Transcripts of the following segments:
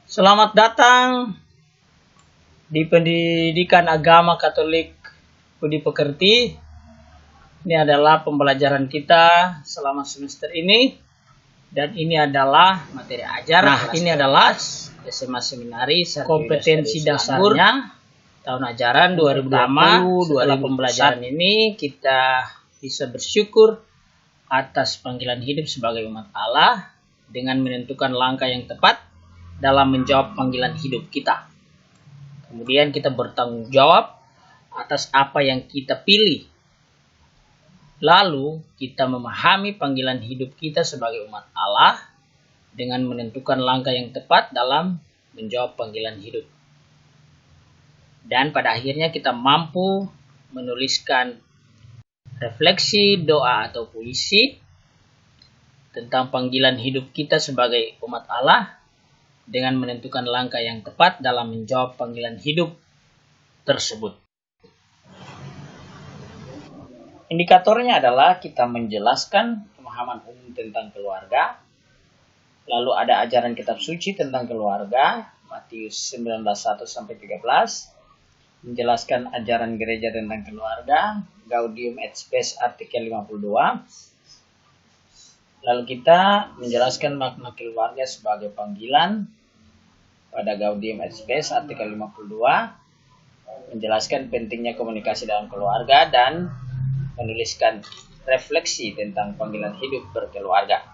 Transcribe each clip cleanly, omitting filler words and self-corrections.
Selamat datang di Pendidikan Agama Katolik Budi Pekerti. Ini adalah pembelajaran kita selama semester ini. Dan ini adalah materi ajar. Nah, ini adalah SMA Seminari kompetensi dasarnya tahun ajaran 2020. Setelah pembelajaran ini kita bisa bersyukur atas panggilan hidup sebagai umat Allah dengan menentukan langkah yang tepat dalam menjawab panggilan hidup kita. Kemudian kita bertanggung jawab atas apa yang kita pilih. Lalu kita memahami panggilan hidup kita sebagai umat Allah dengan menentukan langkah yang tepat dalam menjawab panggilan hidup. Dan pada akhirnya kita mampu menuliskan refleksi, doa atau puisi tentang panggilan hidup kita sebagai umat Allah dengan menentukan langkah yang tepat dalam menjawab panggilan hidup tersebut. Indikatornya adalah kita menjelaskan pemahaman umum tentang keluarga, lalu ada ajaran kitab suci tentang keluarga, Matius 19:1-13, menjelaskan ajaran gereja tentang keluarga, Gaudium et Spes artikel 52. Lalu kita menjelaskan makna keluarga sebagai panggilan pada Gaudium et Spes artikel 52, menjelaskan pentingnya komunikasi dalam keluarga dan menuliskan refleksi tentang panggilan hidup berkeluarga.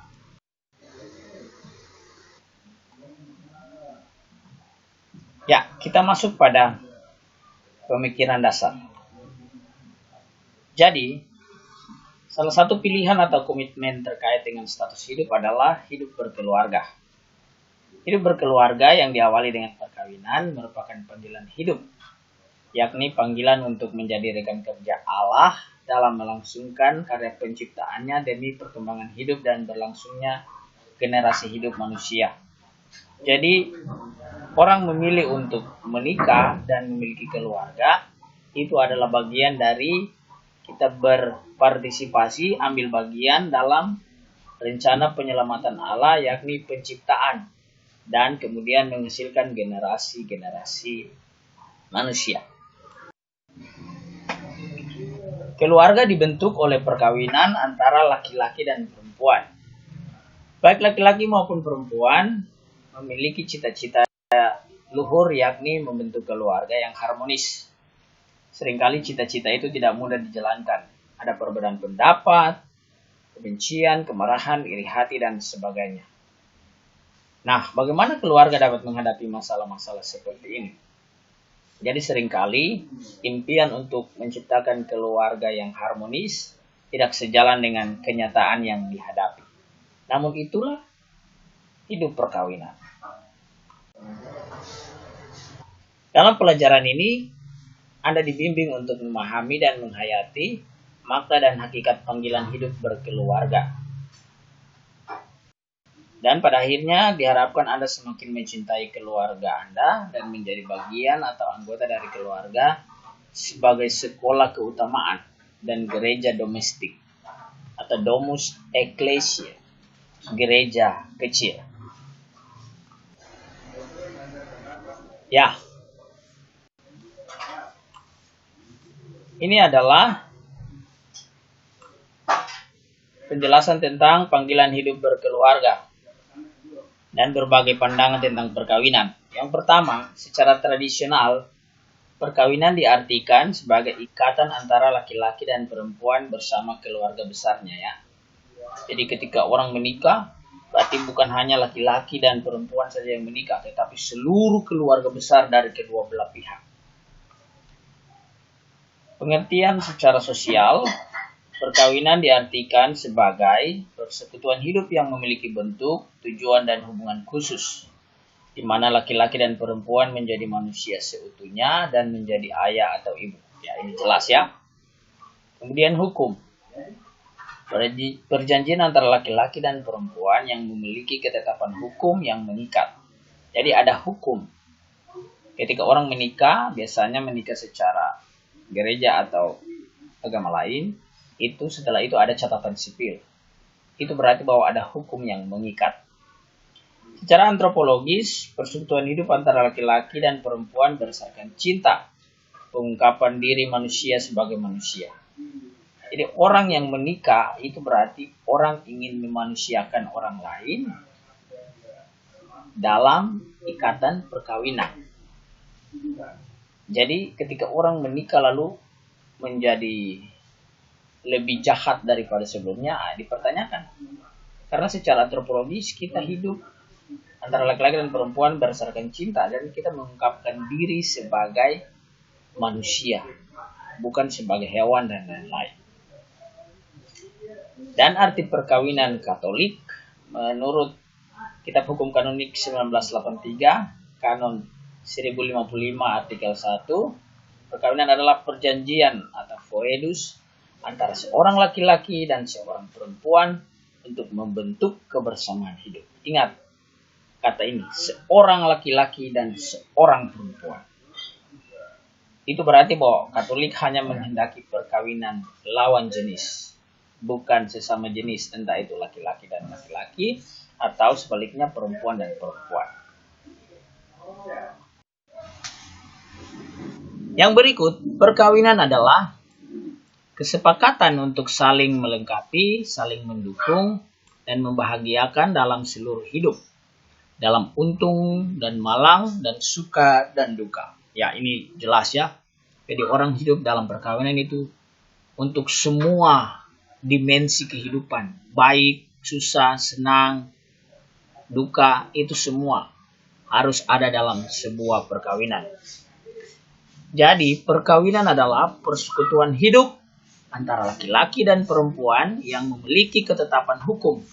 Ya, kita masuk pada pemikiran dasar. Jadi, salah satu pilihan atau komitmen terkait dengan status hidup adalah hidup berkeluarga. Hidup berkeluarga yang diawali dengan perkawinan merupakan panggilan hidup, yakni panggilan untuk menjadi rekan kerja Allah dalam melangsungkan karya penciptaannya demi perkembangan hidup dan berlangsungnya generasi hidup manusia. Jadi, orang memilih untuk menikah dan memiliki keluarga itu adalah bagian dari kita berpartisipasi, ambil bagian dalam rencana penyelamatan Allah, yakni penciptaan dan kemudian menghasilkan generasi-generasi manusia. Keluarga dibentuk oleh perkawinan antara laki-laki dan perempuan. Baik laki-laki maupun perempuan memiliki cita-cita luhur, yakni membentuk keluarga yang harmonis. Seringkali cita-cita itu tidak mudah dijalankan. Ada perbedaan pendapat, kebencian, kemarahan, iri hati, dan sebagainya. Nah, bagaimana keluarga dapat menghadapi masalah-masalah seperti ini? Jadi seringkali impian untuk menciptakan keluarga yang harmonis tidak sejalan dengan kenyataan yang dihadapi. Namun itulah hidup perkawinan. Dalam pelajaran ini, Anda dibimbing untuk memahami dan menghayati makna dan hakikat panggilan hidup berkeluarga. Dan pada akhirnya diharapkan Anda semakin mencintai keluarga Anda dan menjadi bagian atau anggota dari keluarga sebagai sekolah keutamaan dan gereja domestik atau domus ecclesia, gereja kecil. Ya, ini adalah penjelasan tentang panggilan hidup berkeluarga dan berbagai pandangan tentang perkawinan. Yang pertama, secara tradisional, perkawinan diartikan sebagai ikatan antara laki-laki dan perempuan bersama keluarga besarnya, ya. Jadi ketika orang menikah, berarti bukan hanya laki-laki dan perempuan saja yang menikah, tetapi seluruh keluarga besar dari kedua belah pihak. Pengertian secara sosial, perkawinan diartikan sebagai persekutuan hidup yang memiliki bentuk, tujuan, dan hubungan khusus, di mana laki-laki dan perempuan menjadi manusia seutuhnya dan menjadi ayah atau ibu. Ya, ini jelas ya. Kemudian hukum. Perjanjian antara laki-laki dan perempuan yang memiliki ketetapan hukum yang mengikat. Jadi ada hukum. Ketika orang menikah, biasanya menikah secara gereja atau agama lain, itu setelah itu ada catatan sipil. Itu berarti bahwa ada hukum yang mengikat. Secara antropologis, persekutuan hidup antara laki-laki dan perempuan berdasarkan cinta, pengungkapan diri manusia sebagai manusia. Jadi orang yang menikah itu berarti orang ingin memanusiakan orang lain dalam ikatan perkawinan. Jadi ketika orang menikah lalu menjadi lebih jahat daripada sebelumnya, dipertanyakan. Karena secara antropologis kita hidup antara laki-laki dan perempuan berdasarkan cinta, dan kita mengungkapkan diri sebagai manusia, bukan sebagai hewan dan lain-lain. Dan arti perkawinan Katolik menurut Kitab Hukum Kanonik 1983, Kanon 1055 artikel 1, perkawinan adalah perjanjian atau foedus antara seorang laki-laki dan seorang perempuan untuk membentuk kebersamaan hidup. Ingat kata ini, seorang laki-laki dan seorang perempuan. Itu berarti bahwa Katolik hanya menghendaki perkawinan lawan jenis, bukan sesama jenis, entah itu laki-laki dan laki-laki atau sebaliknya perempuan dan perempuan. Yang berikut, perkawinan adalah kesepakatan untuk saling melengkapi, saling mendukung, dan membahagiakan dalam seluruh hidup, dalam untung dan malang, dan suka dan duka. Ya, ini jelas ya. Jadi orang hidup dalam perkawinan itu untuk semua dimensi kehidupan, baik, susah, senang, duka, itu semua harus ada dalam sebuah perkawinan. Jadi perkawinan adalah persekutuan hidup antara laki-laki dan perempuan yang memiliki ketetapan hukum,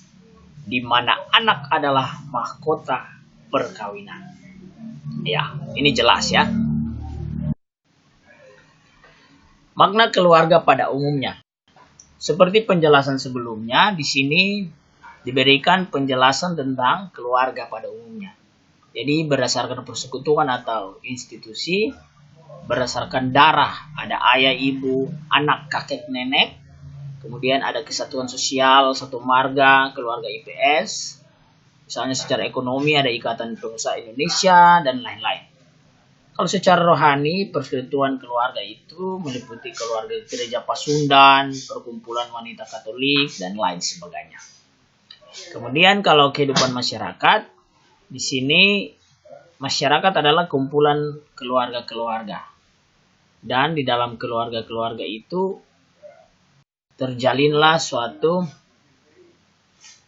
di mana anak adalah mahkota perkawinan. Ya, ini jelas ya. Makna keluarga pada umumnya. Seperti penjelasan sebelumnya, di sini diberikan penjelasan tentang keluarga pada umumnya. Jadi berdasarkan persekutuan atau institusi, berdasarkan darah, ada ayah, ibu, anak, kakek, nenek. Kemudian ada kesatuan sosial, satu marga, keluarga IPS. Misalnya secara ekonomi ada Ikatan Pengusaha Indonesia dan lain-lain. Kalau secara rohani, persekutuan keluarga itu meliputi keluarga Gereja Pasundan, perkumpulan wanita Katolik, dan lain sebagainya. Kemudian kalau kehidupan masyarakat, di sini masyarakat adalah kumpulan keluarga-keluarga. Dan di dalam keluarga-keluarga itu terjalinlah suatu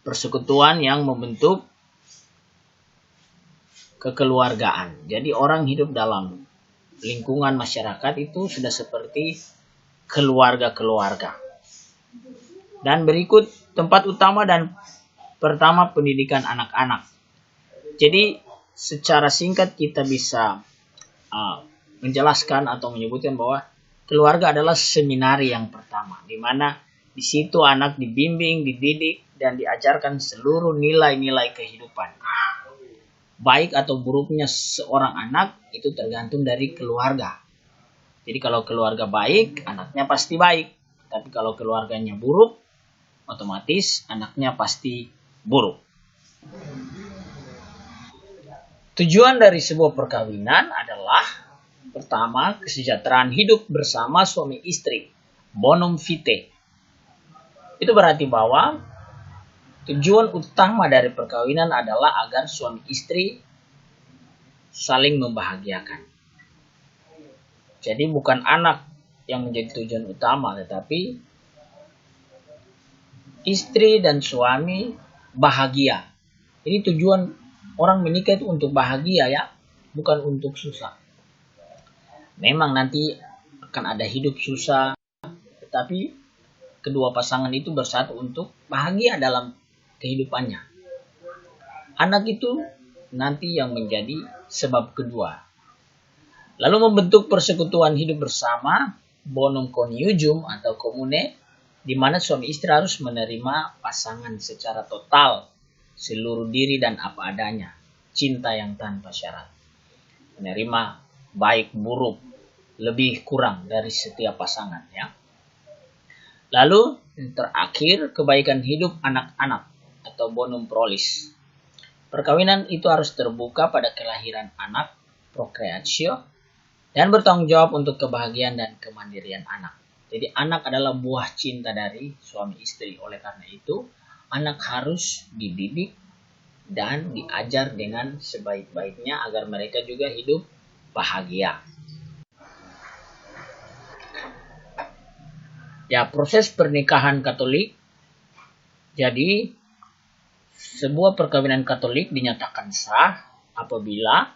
persekutuan yang membentuk kekeluargaan. Jadi orang hidup dalam lingkungan masyarakat itu sudah seperti keluarga-keluarga. Dan berikut tempat utama dan pertama pendidikan anak-anak. Jadi secara singkat kita bisa menjelaskan atau menyebutkan bahwa keluarga adalah seminari yang pertama, di mana di situ anak dibimbing, dididik, dan diajarkan seluruh nilai-nilai kehidupan. Baik atau buruknya seorang anak itu tergantung dari keluarga. Jadi kalau keluarga baik, anaknya pasti baik. Tapi kalau keluarganya buruk, otomatis anaknya pasti buruk. Tujuan dari sebuah perkawinan adalah pertama, kesejahteraan hidup bersama suami istri, bonum vitae. Itu berarti bahwa tujuan utama dari perkawinan adalah agar suami istri saling membahagiakan. Jadi bukan anak yang menjadi tujuan utama, tetapi istri dan suami bahagia. Ini tujuan orang menikah itu untuk bahagia ya, bukan untuk susah. Memang nanti akan ada hidup susah, tetapi kedua pasangan itu bersatu untuk bahagia dalam kehidupannya. Anak itu nanti yang menjadi sebab kedua. Lalu membentuk persekutuan hidup bersama, bonum connugium atau commune, di mana suami istri harus menerima pasangan secara total, seluruh diri dan apa adanya, cinta yang tanpa syarat. Menerima baik buruk, lebih kurang dari setiap pasangan ya. Lalu yang terakhir, kebaikan hidup anak-anak atau bonum prolis. Perkawinan itu harus terbuka pada kelahiran anak, prokreatio, dan bertanggung jawab untuk kebahagiaan dan kemandirian anak. Jadi anak adalah buah cinta dari suami istri. Oleh karena itu, anak harus dididik dan diajar dengan sebaik-baiknya agar mereka juga hidup bahagia. Ya, proses pernikahan Katolik. Jadi, sebuah perkawinan Katolik dinyatakan sah apabila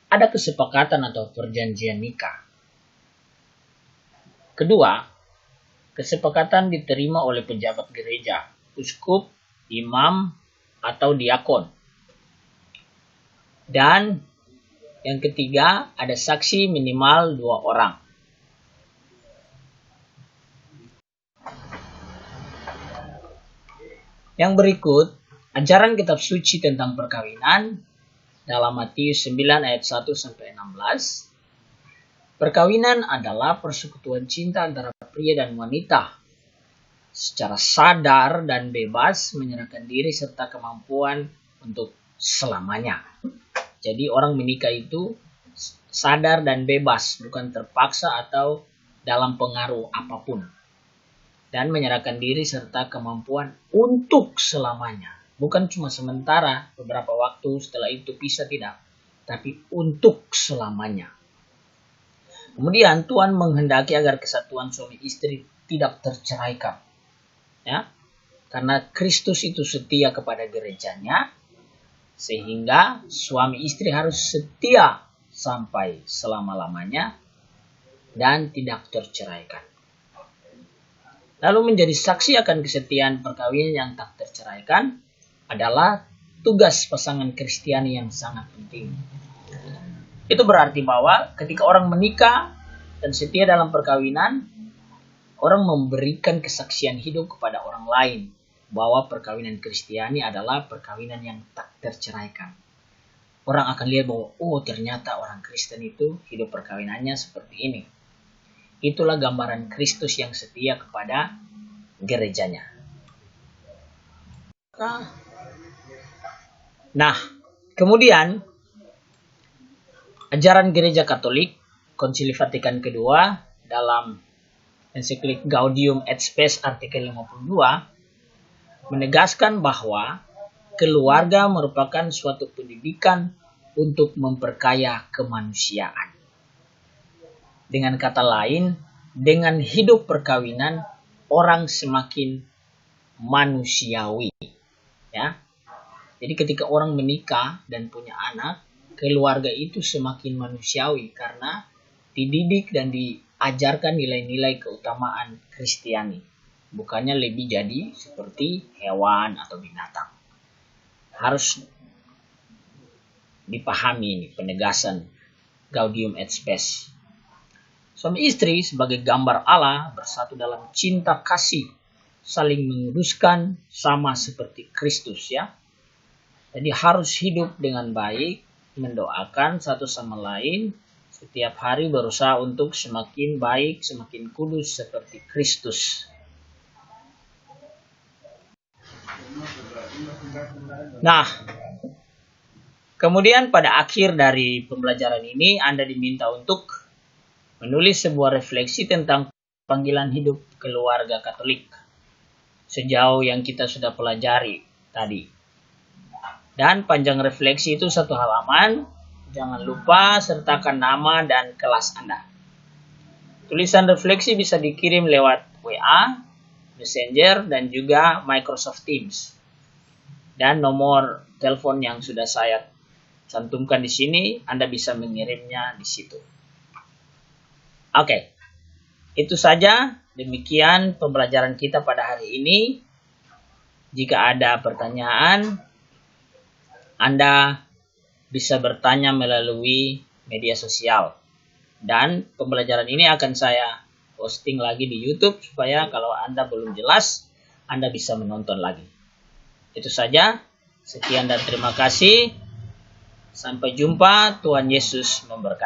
ada kesepakatan atau perjanjian nikah. Kedua, kesepakatan diterima oleh pejabat gereja, uskup, imam, atau diakon. Dan yang ketiga, ada saksi minimal 2 orang. Yang berikut, ajaran kitab suci tentang perkawinan dalam Matius 9 ayat 1-16. Perkawinan adalah persekutuan cinta antara pria dan wanita secara sadar dan bebas menyerahkan diri serta kemampuan untuk selamanya. Jadi orang menikah itu sadar dan bebas, bukan terpaksa atau dalam pengaruh apapun. Dan menyerahkan diri serta kemampuan untuk selamanya. Bukan cuma sementara, beberapa waktu setelah itu pisah, tidak. Tapi untuk selamanya. Kemudian Tuhan menghendaki agar kesatuan suami istri tidak terceraikan. Ya, karena Kristus itu setia kepada gerejanya, sehingga suami istri harus setia sampai selama-lamanya dan tidak terceraikan. Lalu menjadi saksi akan kesetiaan perkawinan yang tak terceraikan adalah tugas pasangan Kristiani yang sangat penting. Itu berarti bahwa ketika orang menikah dan setia dalam perkawinan, orang memberikan kesaksian hidup kepada orang lain bahwa perkawinan Kristiani adalah perkawinan yang tak terceraikan. Orang akan lihat bahwa, oh ternyata orang Kristen itu hidup perkawinannya seperti ini. Itulah gambaran Kristus yang setia kepada gerejanya. Nah, kemudian ajaran gereja Katolik, Konsili Vatikan II dalam ensiklik Gaudium et Spes artikel 52 menegaskan bahwa keluarga merupakan suatu pendidikan untuk memperkaya kemanusiaan. Dengan kata lain, dengan hidup perkawinan, orang semakin manusiawi. Ya. Jadi ketika orang menikah dan punya anak, keluarga itu semakin manusiawi karena dididik dan diajarkan nilai-nilai keutamaan Kristiani. Bukannya lebih jadi seperti hewan atau binatang. Harus dipahami ini penegasan Gaudium et Spes. Suami istri sebagai gambar Allah bersatu dalam cinta kasih, saling menguduskan sama seperti Kristus ya. Jadi harus hidup dengan baik, mendoakan satu sama lain, setiap hari berusaha untuk semakin baik, semakin kudus seperti Kristus. Nah, kemudian pada akhir dari pembelajaran ini Anda diminta untuk menulis sebuah refleksi tentang panggilan hidup keluarga Katolik sejauh yang kita sudah pelajari tadi. Dan panjang refleksi itu 1 halaman. Jangan lupa sertakan nama dan kelas Anda. Tulisan refleksi bisa dikirim lewat WA, Messenger, dan juga Microsoft Teams. Dan nomor telepon yang sudah saya cantumkan di sini, Anda bisa mengirimnya di situ. Oke, itu saja. Demikian pembelajaran kita pada hari ini. Jika ada pertanyaan, Anda bisa bertanya melalui media sosial. Dan pembelajaran ini akan saya posting lagi di YouTube supaya kalau Anda belum jelas, Anda bisa menonton lagi. Itu saja. Sekian dan terima kasih. Sampai jumpa. Tuhan Yesus memberkati.